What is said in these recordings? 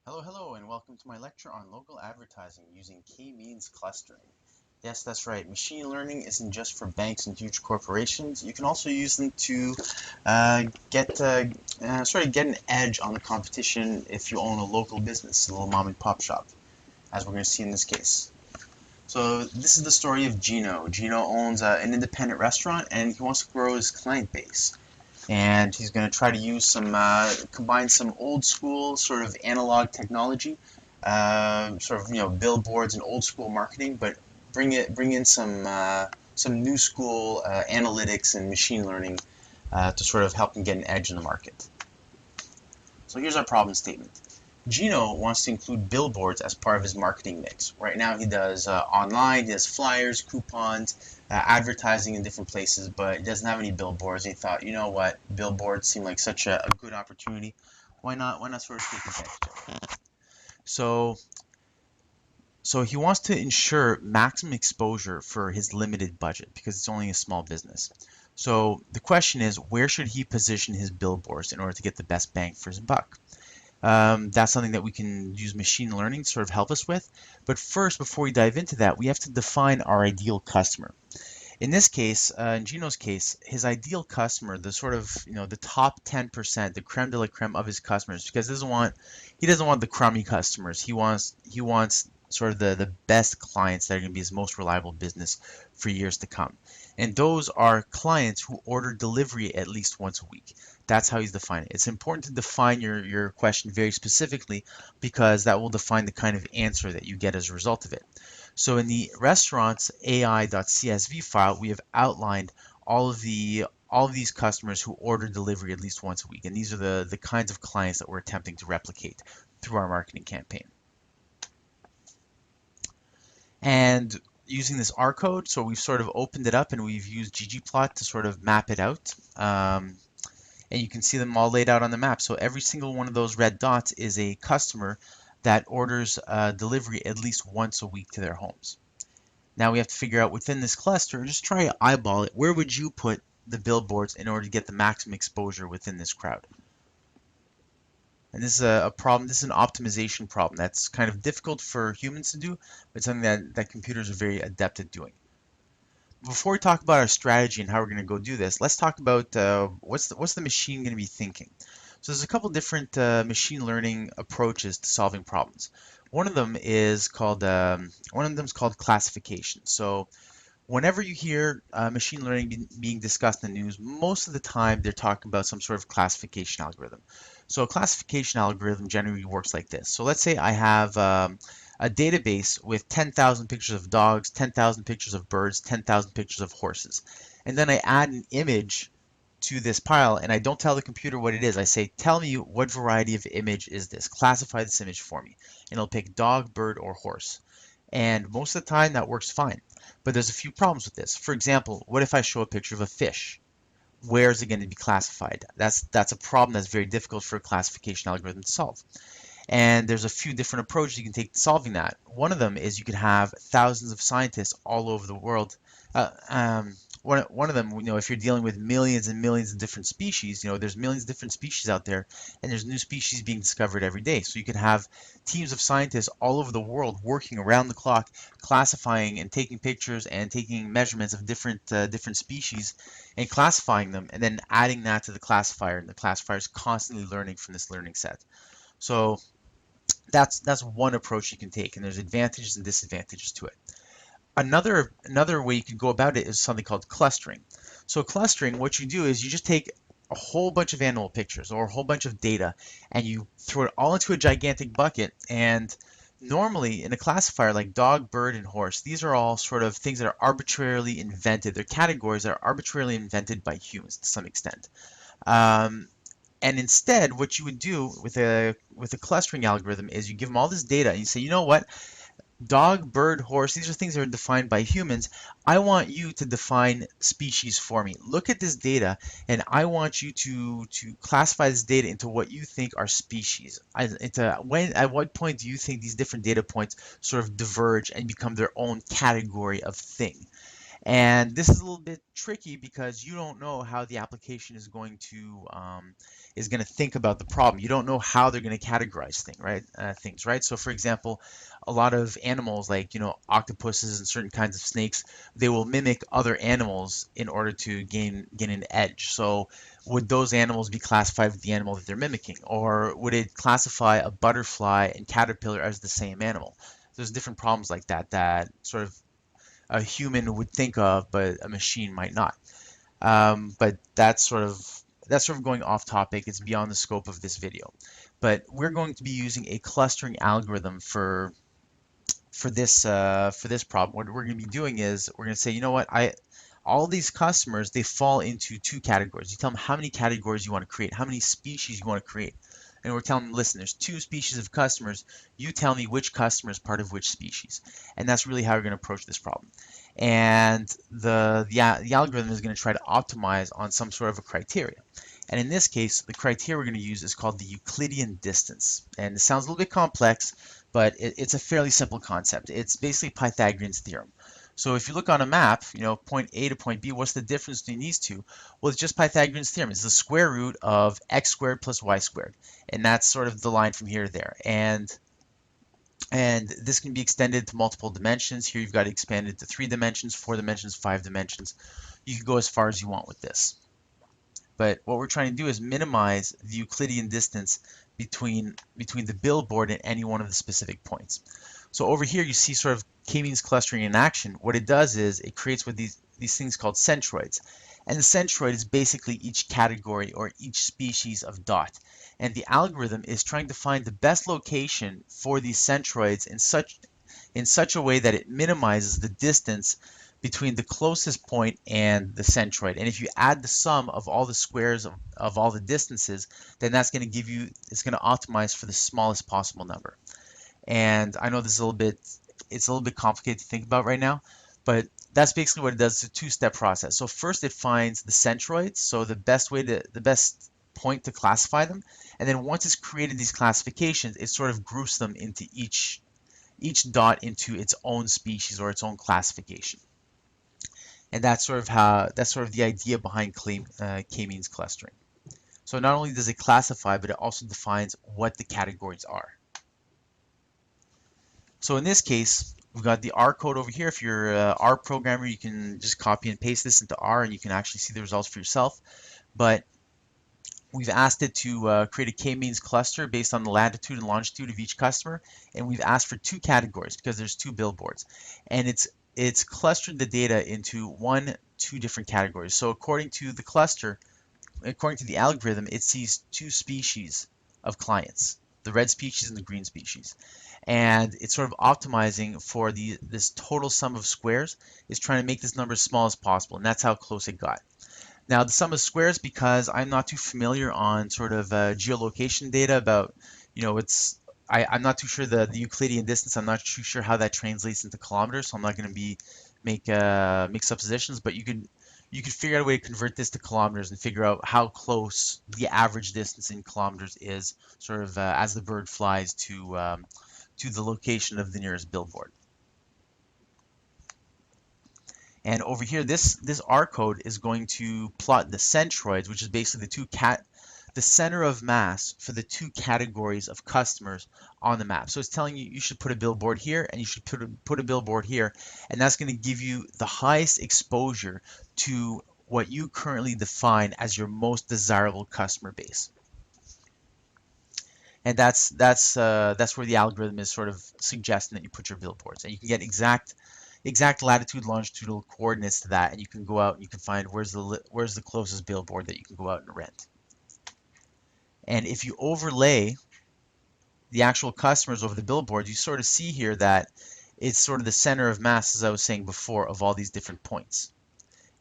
Hello, and welcome to my lecture on local advertising using k-means clustering. Yes, that's right. Machine learning isn't just for banks and huge corporations. You can also use them to get an edge on the competition if you own a local business, a little mom and pop shop, as we're going to see in this case. So this is the story of Gino. Gino owns an independent restaurant, and he wants to grow his client base, and he's going to try to use combine some old school sort of analog technology, billboards and old school marketing, but bring in some new school analytics and machine learning to sort of help him get an edge in the market. So here's our problem statement. Gino wants to include billboards as part of his marketing mix. Right now he does online, he does flyers, coupons, advertising in different places, but he doesn't have any billboards. And he thought, you know what, billboards seem like such a good opportunity. Why not sort of take advantage of it? So, so he wants to ensure maximum exposure for his limited budget because it's only a small business. So the question is, where should he position his billboards in order to get the best bang for his buck? That's something that we can use machine learning to sort of help us with. But first, before we dive into that, we have to define our ideal customer. In this case, in Gino's case, his ideal customer, the sort of, the top 10%, the creme de la creme of his customers, because he doesn't want the crummy customers. He wants sort of the best clients that are going to be his most reliable business for years to come. And those are clients who order delivery at least once a week. That's how he's defining it. It's important to define your question very specifically because that will define the kind of answer that you get as a result of it. So in the restaurants AI.csv file, we have outlined all of these customers who order delivery at least once a week. And these are the kinds of clients that we're attempting to replicate through our marketing campaign. And using this R code, so we've sort of opened it up and we've used ggplot to sort of map it out. And you can see them all laid out on the map. So every single one of those red dots is a customer that orders delivery at least once a week to their homes. Now we have to figure out within this cluster, just try to eyeball it, where would you put the billboards in order to get the maximum exposure within this crowd? And this is a problem, this is an optimization problem that's kind of difficult for humans to do, but something that computers are very adept at doing. Before we talk about our strategy and how we're going to go do this, let's talk about what's the machine going to be thinking. So there's a couple different machine learning approaches to solving problems. One of them is called classification. So whenever you hear machine learning being discussed in the news, most of the time they're talking about some sort of classification algorithm. So a classification algorithm generally works like this. So let's say I have a database with 10,000 pictures of dogs, 10,000 pictures of birds, 10,000 pictures of horses. And then I add an image to this pile and I don't tell the computer what it is. I say, tell me what variety of image is this? Classify this image for me. And it'll pick dog, bird, or horse. And most of the time that works fine. But there's a few problems with this. For example, what if I show a picture of a fish? Where is it going to be classified? That's a problem that's very difficult for a classification algorithm to solve. And there's a few different approaches you can take to solving that. One of them is you could have thousands of scientists all over the world. One of them, if you're dealing with millions and millions of different species, there's millions of different species out there, and there's new species being discovered every day. So you could have teams of scientists all over the world working around the clock, classifying and taking pictures and taking measurements of different species and classifying them, and then adding that to the classifier, and the classifier is constantly learning from this learning set. So that's one approach you can take, and there's advantages and disadvantages to it. Another way you can go about it is something called clustering. So clustering, what you do is you just take a whole bunch of animal pictures or a whole bunch of data and you throw it all into a gigantic bucket. And normally in a classifier like dog, bird, and horse, these are all sort of things that are arbitrarily invented. They're categories that are arbitrarily invented by humans to some extent. And instead, what you would do with a clustering algorithm is you give them all this data and you say, you know what? Dog, bird, horse, these are things that are defined by humans. I want you to define species for me. Look at this data, and I want you to classify this data into what you think are species. At what point do you think these different data points sort of diverge and become their own category of thing? And this is a little bit tricky because you don't know how the application is going to think about the problem. You don't know how they're going to categorize things, right? So, for example, a lot of animals, like octopuses and certain kinds of snakes, they will mimic other animals in order to gain an edge. So, would those animals be classified with the animal that they're mimicking, or would it classify a butterfly and caterpillar as the same animal? There's different problems like that that sort of a human would think of, but a machine might not. But that's sort of going off topic. It's beyond the scope of this video. But we're going to be using a clustering algorithm for this problem. What we're going to be doing is we're going to say, you know what, all these customers, they fall into two categories. You tell them how many categories you want to create, how many species you want to create. And we're telling them, listen, there's two species of customers. You tell me which customer is part of which species. And that's really how we're going to approach this problem. And the algorithm is going to try to optimize on some sort of a criteria. And in this case, the criteria we're going to use is called the Euclidean distance. And it sounds a little bit complex, but it's a fairly simple concept. It's basically Pythagorean's theorem. So if you look on a map, point A to point B, what's the difference between these two? Well, it's just Pythagorean's theorem. It's the square root of x squared plus y squared. And that's sort of the line from here to there. And this can be extended to multiple dimensions. Here you've got to expand it to 3 dimensions, 4 dimensions, 5 dimensions. You can go as far as you want with this. But what we're trying to do is minimize the Euclidean distance between the billboard and any one of the specific points. So over here you see sort of k-means clustering in action. What it does is it creates what these things called centroids. And the centroid is basically each category or each species of dot. And the algorithm is trying to find the best location for these centroids in such a way that it minimizes the distance between the closest point and the centroid. And if you add the sum of all the squares of all the distances, then it's going to optimize for the smallest possible number. And I know it's a little bit complicated to think about right now, but that's basically what it does. It's a two-step process. So first it finds the centroids, so the best point to classify them. And then once it's created these classifications, it sort of groups them into each dot into its own species or its own classification. And that's sort of the idea behind k-means clustering. So not only does it classify, but it also defines what the categories are. So in this case, we've got the R code over here. If you're an R programmer, you can just copy and paste this into R and you can actually see the results for yourself. But we've asked it to create a k-means cluster based on the latitude and longitude of each customer. And we've asked for two categories because there's two billboards. And it's clustered the data into two different categories. So according to the algorithm, it sees two species of clients, the red species and the green species. And it's sort of optimizing for this total sum of squares, is trying to make this number as small as possible, and that's how close it got. Now the sum of squares, because I'm not too familiar on sort of geolocation data about, I'm not too sure the Euclidean distance. I'm not too sure how that translates into kilometers, so I'm not going to make suppositions. But you could figure out a way to convert this to kilometers and figure out how close the average distance in kilometers is, sort of as the bird flies to the location of the nearest billboard. And over here, this R code is going to plot the centroids, which is basically the center of mass for the two categories of customers on the map. So it's telling you should put a billboard here and you should put a billboard here, and that's going to give you the highest exposure to what you currently define as your most desirable customer base. And that's where the algorithm is sort of suggesting that you put your billboards, and you can get exact latitude, longitudinal coordinates to that, and you can go out and you can find where's the closest billboard that you can go out and rent. And if you overlay the actual customers over the billboard, you sort of see here that it's sort of the center of mass, as I was saying before, of all these different points.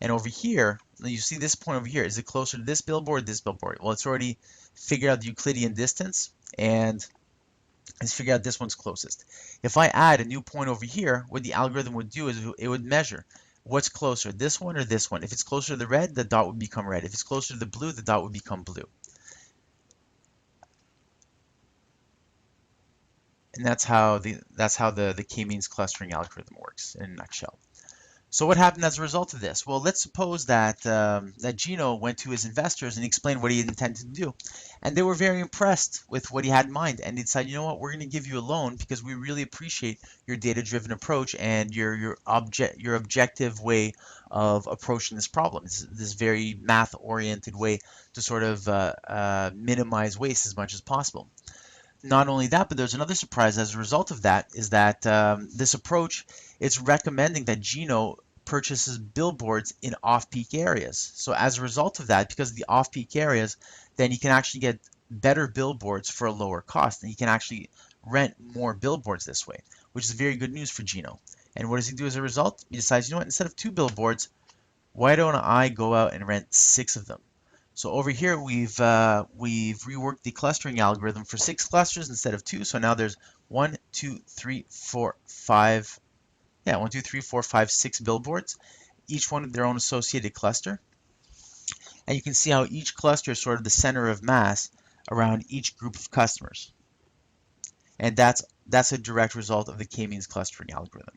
And over here, you see this point over here. Is it closer to this billboard, this billboard? Well, it's already figured out the Euclidean distance, and let's figure out this one's closest. If I add a new point over here, what the algorithm would do is it would measure what's closer, this one or this one. If it's closer to the red, the dot would become red. If it's closer to the blue, the dot would become blue. And that's how the k-means clustering algorithm works in a nutshell. So what happened as a result of this? Well, let's suppose that Gino went to his investors and explained what he intended to do, and they were very impressed with what he had in mind, and they decided, you know what, we're going to give you a loan because we really appreciate your data-driven approach and your objective way of approaching this problem. This very math-oriented way to sort of minimize waste as much as possible. Not only that, but there's another surprise as a result of that is that this approach is recommending that Gino purchases billboards in off-peak areas. So as a result of that, because of the off-peak areas, then you can actually get better billboards for a lower cost, and you can actually rent more billboards this way, which is very good news for Gino. And what does he do as a result? He decides, you know what, instead of 2 billboards, why don't I go out and rent 6 of them? So over here we've reworked the clustering algorithm for 6 clusters instead of 2. So now there's 1, 2, 3, 4, 5. Yeah, 1, 2, 3, 4, 5, 6 billboards, each one with their own associated cluster. And you can see how each cluster is sort of the center of mass around each group of customers. And that's a direct result of the k-means clustering algorithm.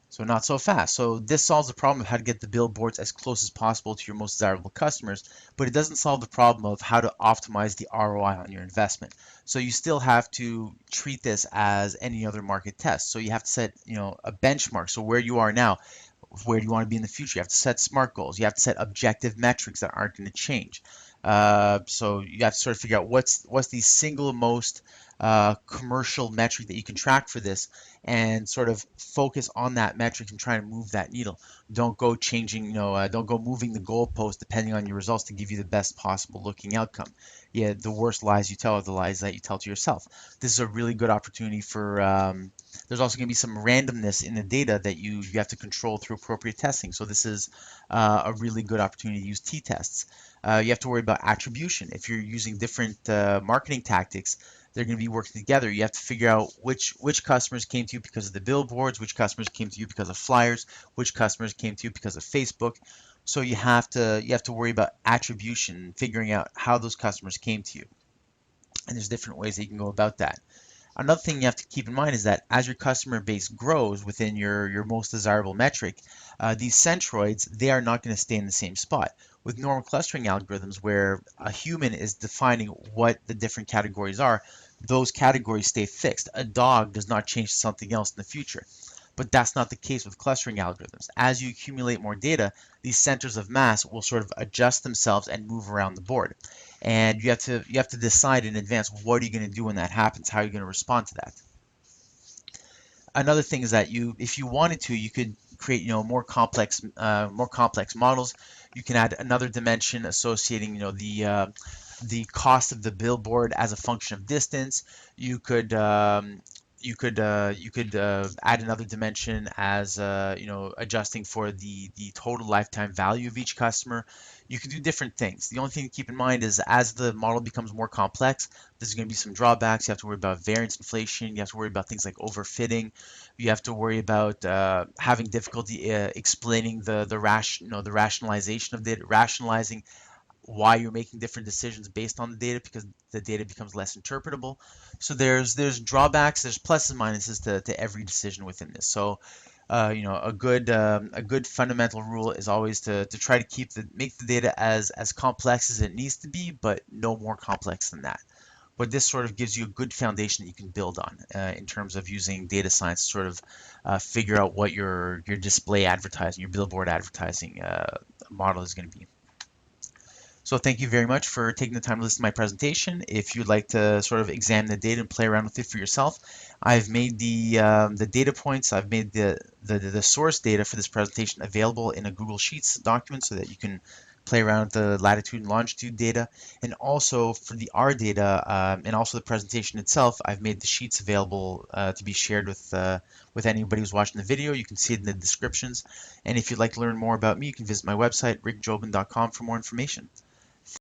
So not so fast. So this solves the problem of how to get the billboards as close as possible to your most desirable customers, but it doesn't solve the problem of how to optimize the ROI on your investment. So you still have to treat this as any other market test. So you have to set, a benchmark. So where you are now, where do you want to be in the future? You have to set SMART goals. You have to set objective metrics that aren't going to change. So you have to sort of figure out what's the single most commercial metric that you can track for this, and sort of focus on that metric and try to move that needle. Don't go changing, don't go moving the goalpost depending on your results to give you the best possible looking outcome. Yeah, the worst lies you tell are the lies that you tell to yourself. This is a really good opportunity for. There's also going to be some randomness in the data that you have to control through appropriate testing. So this is a really good opportunity to use t-tests. You have to worry about attribution. If you're using different marketing tactics, they're going to be working together. You have to figure out which customers came to you because of the billboards, which customers came to you because of flyers, which customers came to you because of Facebook. So you have to worry about attribution, figuring out how those customers came to you. And there's different ways that you can go about that. Another thing you have to keep in mind is that as your customer base grows within your most desirable metric, these centroids, they are not going to stay in the same spot. With normal clustering algorithms where a human is defining what the different categories are, those categories stay fixed. A dog does not change to something else in the future. But that's not the case with clustering algorithms. As you accumulate more data, these centers of mass will sort of adjust themselves and move around the board. And you have to decide in advance, what are you going to do when that happens? How are you going to respond to that? Another thing is that if you wanted to, you could create more complex models. You can add another dimension associating the cost of the billboard as a function of distance. You could add another dimension as adjusting for the total lifetime value of each customer. You can do different things. The only thing to keep in mind is as the model becomes more complex, there's going to be some drawbacks. You have to worry about variance inflation. You have to worry about things like overfitting. You have to worry about having difficulty explaining the rationalization of data, rationalizing why you're making different decisions based on the data, because the data becomes less interpretable. So there's drawbacks, there's pluses and minuses to every decision within this. So a good fundamental rule is always to try to make the data as complex as it needs to be, but no more complex than that. But this sort of gives you a good foundation that you can build on in terms of using data science to sort of figure out what your display advertising, your billboard advertising model is going to be. So thank you very much for taking the time to listen to my presentation. If you'd like to sort of examine the data and play around with it for yourself, I've made the data points, I've made the source data for this presentation available in a Google Sheets document so that you can play around with the latitude and longitude data. And also for the R data and also the presentation itself, I've made the sheets available to be shared with anybody who's watching the video. You can see it in the descriptions. And if you'd like to learn more about me, you can visit my website, rickjobin.com, for more information.